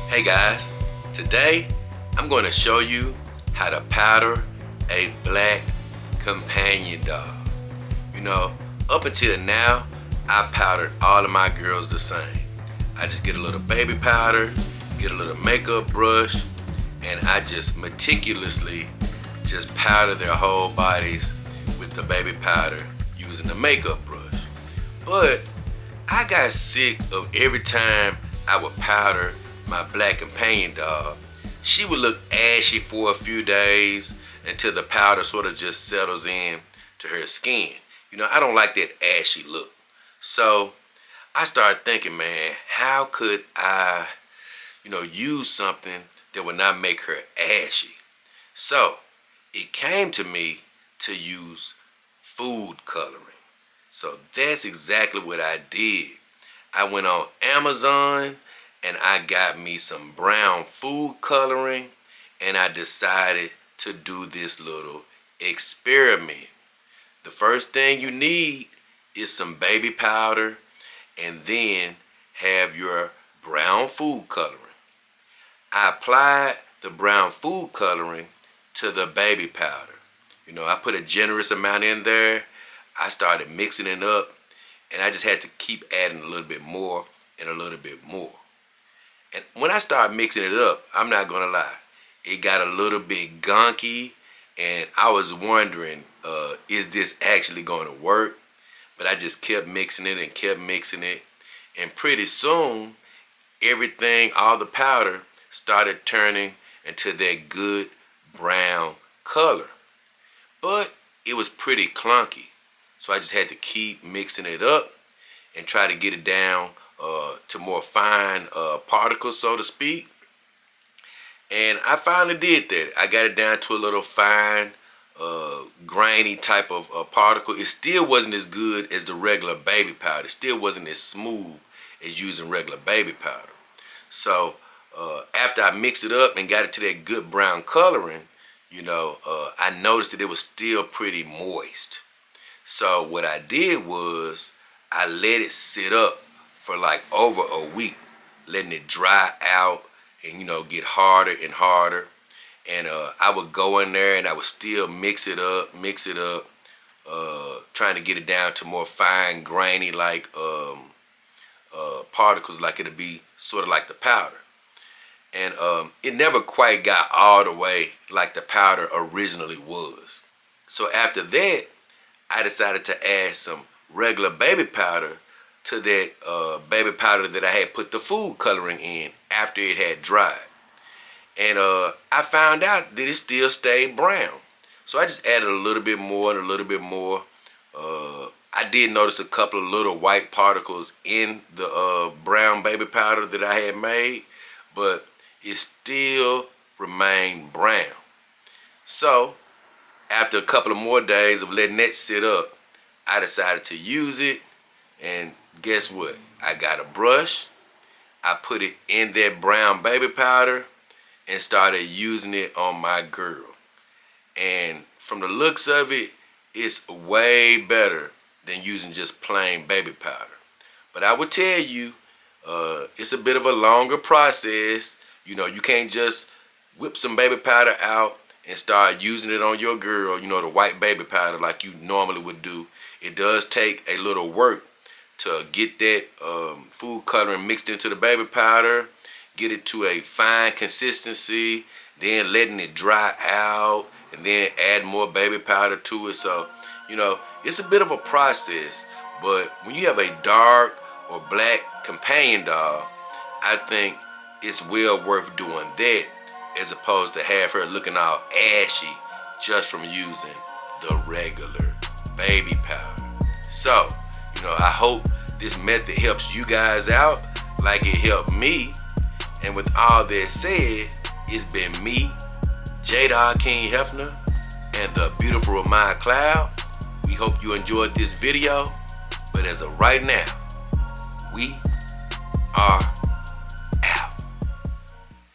Hey guys, today I'm going to show you how to powder a black companion dog. You know, up until now, I powdered all of my girls the same. I just get a little baby powder, get a little makeup brush, and I just meticulously just powder their whole bodies with the baby powder using the makeup brush. But I got sick of every time I would powder my black companion dog, she would look ashy for a few days until the powder sort of just settles in to her skin. You know, I don't like that ashy look. So I started thinking, man, how could I, use something that would not make her ashy? So it came to me to use food coloring. So that's exactly what I did. I went on Amazon and I got me some brown food coloring, and I decided to do this little experiment. The first thing you need is some baby powder, and then have your brown food coloring. I applied the brown food coloring to the baby powder. You know, I put a generous amount in there. I started mixing it up, and I just had to keep adding a little bit more and a little bit more. And when I started mixing it up, I'm not gonna lie, it got a little bit gunky, and I was wondering, is this actually gonna work? But I just kept mixing it and kept mixing it, and pretty soon, everything, all the powder, started turning into that good brown color. But it was pretty clunky, so I just had to keep mixing it up and try to get it down to more fine particles, so to speak. And I finally did that. I got it down to a little fine, grainy type of particle. It still wasn't as good as the regular baby powder. It still wasn't as smooth as using regular baby powder. So after I mixed it up and got it to that good brown coloring, I noticed that it was still pretty moist. So what I did was I let it sit up for like over a week, letting it dry out and get harder and harder. And I would go in there and I would still mix it up, trying to get it down to more fine, grainy like particles, like it'd be sort of like the powder. And it never quite got all the way like the powder originally was. So after that, I decided to add some regular baby powder to that baby powder that I had put the food coloring in after it had dried. And I found out that it still stayed brown. So I just added a little bit more and a little bit more. I did notice a couple of little white particles in the brown baby powder that I had made, but it still remained brown. So after a couple of more days of letting that sit up, I decided to use it. And guess what? I got a brush. I put it in that brown baby powder and started using it on my girl. And from the looks of it, it's way better than using just plain baby powder. But I would tell you, it's a bit of a longer process. You can't just whip some baby powder out and start using it on your girl, the white baby powder like you normally would do. It does take a little work to get that food coloring mixed into the baby powder, get it to a fine consistency, then letting it dry out, and then add more baby powder to it. So, it's a bit of a process. But when you have a dark or black companion dog, I think it's well worth doing that as opposed to have her looking all ashy just from using the regular baby powder. So, I hope this method helps you guys out like it helped me. And with all that said, it's been me, JayDollKingHefner, and the beautiful Ramon Cloud. We hope you enjoyed this video. But as of right now, we are